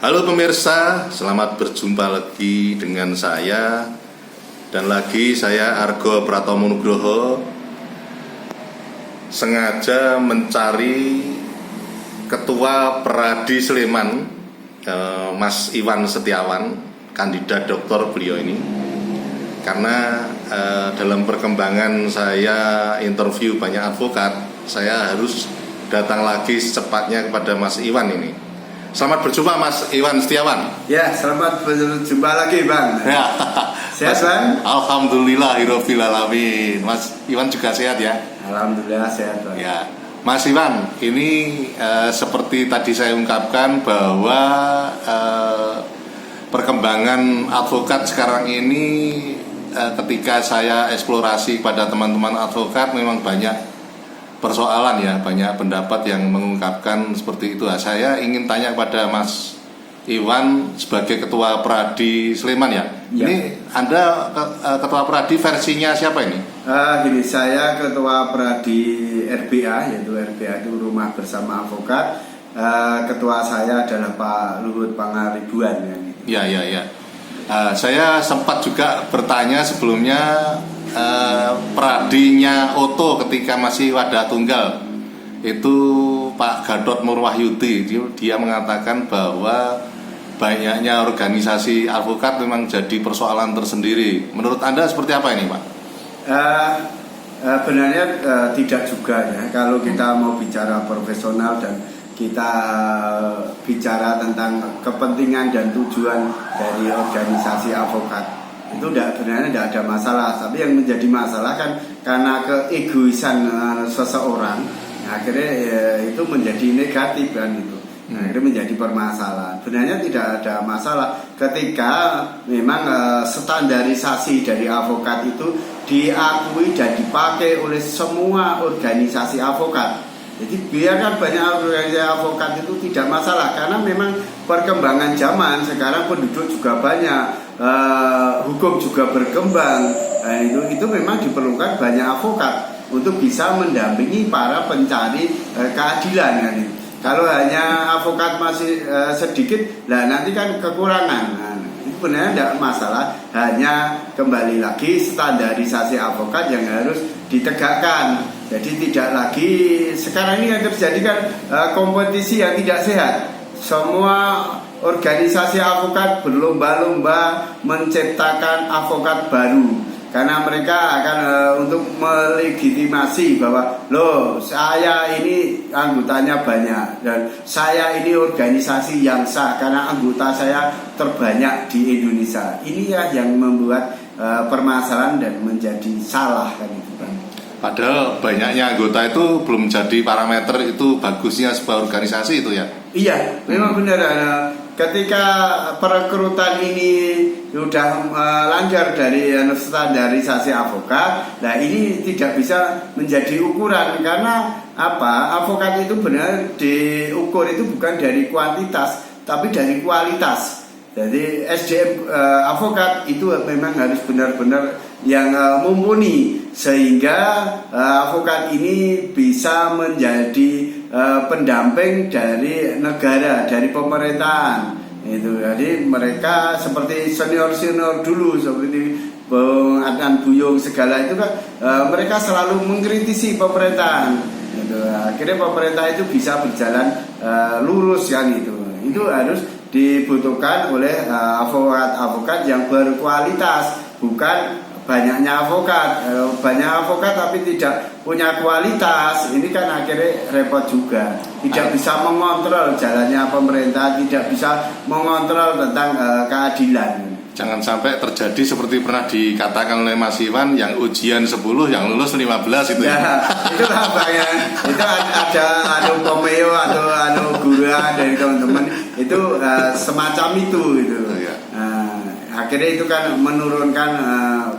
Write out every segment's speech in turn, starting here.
Halo pemirsa, selamat berjumpa lagi dengan saya. Dan lagi saya Argo Pratomo Nugroho sengaja mencari Ketua Peradi Sleman, Mas Iwan Setiawan, kandidat doktor beliau ini. Karena dalam perkembangan saya interview banyak advokat, saya harus datang lagi secepatnya kepada Mas Iwan ini. Selamat berjumpa Mas Iwan Setiawan. Ya, selamat berjumpa lagi Bang. Ya. Sehat Bang? Alhamdulillahirabbil alamin. Mas Iwan juga sehat ya? Alhamdulillah sehat Bang. Ya. Mas Iwan, ini seperti tadi saya ungkapkan bahwa perkembangan advokat sekarang ini ketika saya eksplorasi pada teman-teman advokat memang banyak persoalan ya, banyak pendapat yang mengungkapkan seperti itu. Saya ingin tanya kepada Mas Iwan sebagai Ketua Peradi Sleman ya. Ini Anda Ketua Peradi versinya siapa ini? Gini, saya Ketua Peradi RBA, yaitu RBA itu Rumah Bersama Advokat. Ketua saya adalah Pak Luhut Pangaribuan ya. Ya. Saya sempat juga bertanya sebelumnya peradinya Oto ketika masih wadah tunggal itu Pak Gatot Nurwahyudi, dia mengatakan bahwa banyaknya organisasi advokat memang jadi persoalan tersendiri. Menurut Anda seperti apa ini Pak? Benarnya tidak juga ya. Kalau kita mau bicara profesional dan kita bicara tentang kepentingan dan tujuan dari organisasi advokat, itu sebenarnya tidak ada masalah. Tapi yang menjadi masalah kan karena keegoisan seseorang, akhirnya itu menjadi negatif kan itu. Akhirnya menjadi permasalahan. Sebenarnya tidak ada masalah ketika memang standarisasi dari advokat itu diakui dan dipakai oleh semua organisasi advokat. Jadi biarkan banyak organisasi advokat itu tidak masalah, karena memang perkembangan zaman sekarang penduduk juga banyak. Hukum juga berkembang, itu memang diperlukan banyak advokat untuk bisa mendampingi para pencari keadilan kan. Kalau hanya advokat masih sedikit, nanti kan kekurangan. Itu sebenarnya tidak masalah, hanya kembali lagi standarisasi advokat yang harus ditegakkan. Jadi tidak lagi sekarang ini yang terjadi kan kompetisi yang tidak sehat. Semua organisasi advokat berlomba-lomba menciptakan advokat baru, karena mereka akan untuk melegitimasi bahwa loh, saya ini anggotanya banyak dan saya ini organisasi yang sah karena anggota saya terbanyak di Indonesia. Ini ya yang membuat permasalahan dan menjadi salah kan itu kan. Padahal banyaknya anggota itu belum jadi parameter itu bagusnya sebuah organisasi itu ya. Iya, memang benar. Ketika perekrutan ini sudah langgar dari standarisasi advokat, nah ini tidak bisa menjadi ukuran, karena apa? Advokat itu benar diukur itu bukan dari kuantitas, tapi dari kualitas. Jadi SDM advokat itu memang harus benar-benar yang mumpuni, sehingga advokat ini bisa menjadi pendamping dari negara, dari pemerintahan. Itu jadi mereka seperti senior dulu, seperti Bung Adnan Buyung segala itu kan mereka selalu mengkritisi pemerintahan. Itu akhirnya pemerintah itu bisa berjalan lurus kan itu. Itu harus dibutuhkan oleh advokat yang berkualitas, bukan banyaknya advokat. Banyak advokat tapi tidak punya kualitas, ini kan akhirnya repot juga. Tidak bisa mengontrol jalannya pemerintah, tidak bisa mengontrol tentang keadilan. Jangan sampai terjadi seperti pernah dikatakan oleh Mas Iwan, yang ujian 10 yang lulus 15 itu ya. Itulah Bang ya. Itu ada Pomeo atau guru dari teman-teman itu semacam itu gitu. Akhirnya itu kan menurunkan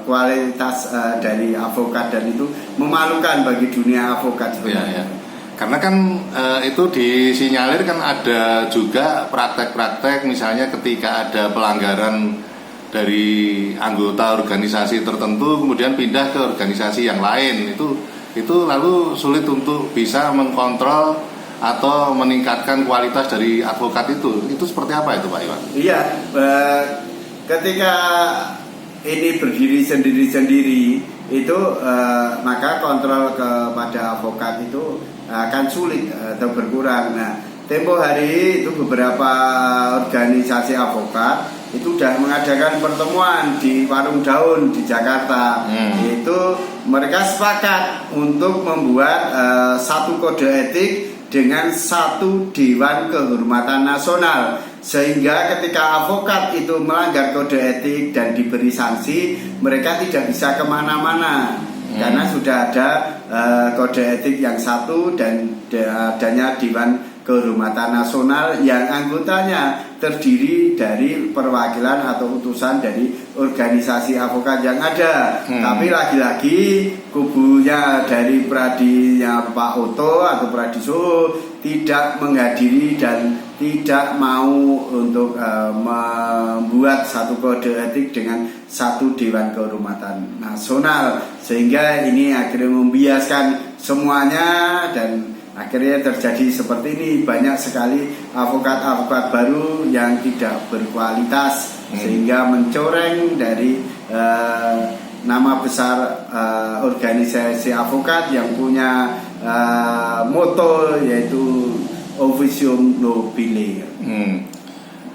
kualitas dari advokat, dan itu memalukan bagi dunia advokat sebenarnya. Ya. Karena kan itu disinyalir kan ada juga praktek-praktek, misalnya ketika ada pelanggaran dari anggota organisasi tertentu kemudian pindah ke organisasi yang lain, itu lalu sulit untuk bisa mengkontrol atau meningkatkan kualitas dari advokat itu seperti apa itu Pak Iwan? Iya, ketika ini berdiri sendiri-sendiri itu maka kontrol kepada advokat itu akan sulit atau berkurang. Nah, tempo hari itu beberapa organisasi advokat itu sudah mengadakan pertemuan di Warung Daun di Jakarta. Itu mereka sepakat untuk membuat satu kode etik dengan satu Dewan Kehormatan Nasional, sehingga ketika advokat itu melanggar kode etik dan diberi sanksi, mereka tidak bisa kemana-mana karena sudah ada kode etik yang satu dan adanya Dewan Kehormatan Nasional yang anggotanya terdiri dari perwakilan atau utusan dari organisasi advokat yang ada. Tapi lagi-lagi kubunya dari Pradinya Pak Oto atau Pradiso tidak menghadiri dan tidak mau untuk membuat satu kode etik dengan satu Dewan Kehormatan Nasional, sehingga ini akhirnya membiaskan semuanya dan akhirnya terjadi seperti ini. Banyak sekali advokat-advokat baru yang tidak berkualitas sehingga mencoreng dari nama besar organisasi advokat yang punya moto yaitu Officium Nobile.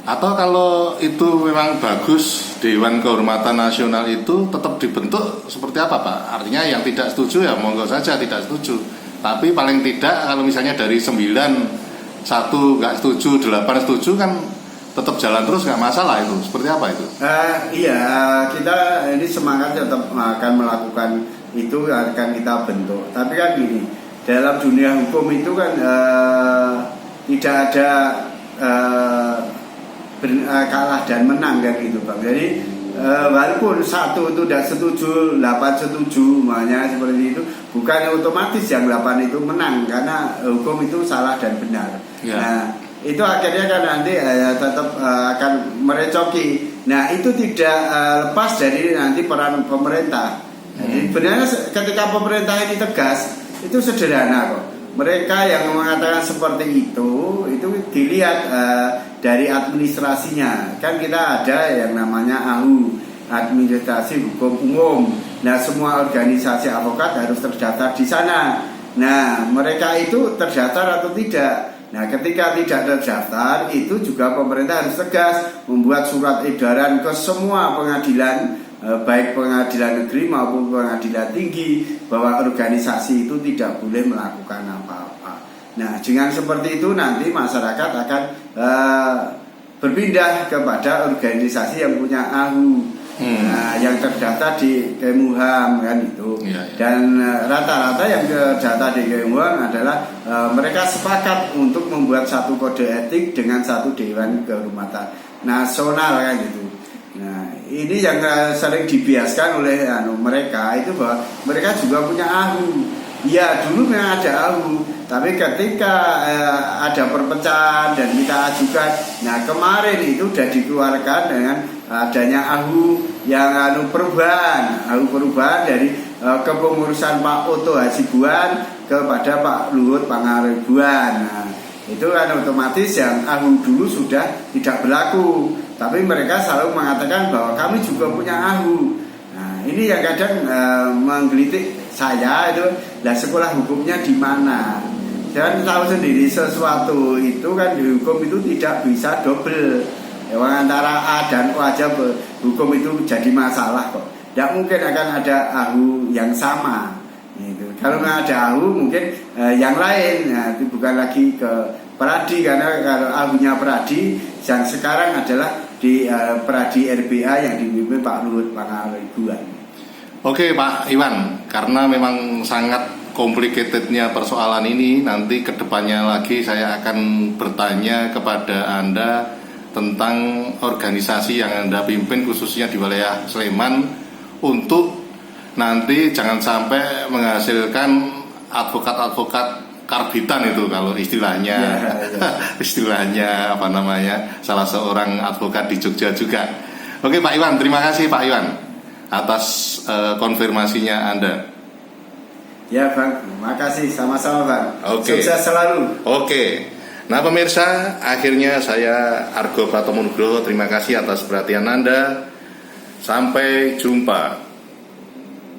Atau kalau itu memang bagus, Dewan Kehormatan Nasional itu tetap dibentuk seperti apa Pak? Artinya yang tidak setuju ya monggo saja tidak setuju. Tapi paling tidak kalau misalnya dari 9 1 nggak setuju, 8 setuju kan tetap jalan terus, nggak masalah itu. Seperti apa itu? Iya, kita ini semangat tetap akan melakukan itu, akan kita bentuk. Tapi kan gini, dalam dunia hukum itu kan tidak ada kalah dan menang kan gitu Bang. Jadi walaupun 1 itu tidak setuju, 8 setuju, makanya seperti itu, bukan otomatis yang 8 itu menang karena hukum itu salah dan benar. Nah, itu akhirnya kan nanti tetap akan merecoki. Nah, itu tidak lepas dari nanti peran pemerintah. Jadi sebenarnya ketika pemerintah ini tegas, itu sederhana kok. Mereka yang mengatakan seperti itu dilihat dari administrasinya. Kan kita ada yang namanya AHU, Administrasi Hukum Umum. Nah, semua organisasi advokat harus terdaftar di sana. Nah, mereka itu terdaftar atau tidak? Nah, ketika tidak terdaftar, itu juga pemerintah harus tegas membuat surat edaran ke semua pengadilan, baik pengadilan negeri maupun pengadilan tinggi, bahwa organisasi itu tidak boleh melakukan apa-apa. Nah, dengan seperti itu nanti masyarakat akan berpindah kepada organisasi yang punya AHU, yang terdaftar di Kemuham kan itu. Dan rata-rata yang terdaftar di Kemuham adalah mereka sepakat untuk membuat satu kode etik dengan satu Dewan Kehormatan Nasional kan gitu. Nah, ini yang sering dibiaskan oleh mereka itu bahwa mereka juga punya AHU. Ya, dulu memang ada AHU, tapi ketika ada perpecahan dan kita ajukan, nah kemarin itu sudah dikeluarkan dengan adanya AHU yang perubahan dari kepengurusan Pak Oto Hasibuan kepada Pak Luhut Pangaribuan. Nah, itu kan otomatis yang AHU dulu sudah tidak berlaku. Tapi mereka selalu mengatakan bahwa kami juga punya AHU. Nah, ini yang kadang menggelitik saya itu, lah sekolah hukumnya di mana? Dan tahu sendiri sesuatu itu kan di hukum itu tidak bisa double. Antara A dan O aja hukum itu jadi masalah kok. Tidak mungkin akan ada AHU yang sama. Gitu. Kalau nggak ada AHU mungkin yang lain. Nah, itu bukan lagi ke Pradi, karena kalau AHU-nya Pradi yang sekarang adalah di Pradi RBA yang dipimpin Pak Luhut Pangaribuan. Oke Pak Iwan, karena memang sangat complicatednya persoalan ini, nanti kedepannya lagi saya akan bertanya kepada Anda tentang organisasi yang Anda pimpin khususnya di wilayah Sleman, untuk nanti jangan sampai menghasilkan advokat-advokat karbitan itu kalau istilahnya istilahnya apa namanya, salah seorang advokat di Jogja juga. Oke Pak Iwan, terima kasih Pak Iwan atas konfirmasinya Anda. Ya Bang, makasih sama-sama Bang. Oke. Sukses selalu. Oke. Nah pemirsa, akhirnya saya Argo Pratomo Nugroho, terima kasih atas perhatian Anda. Sampai jumpa.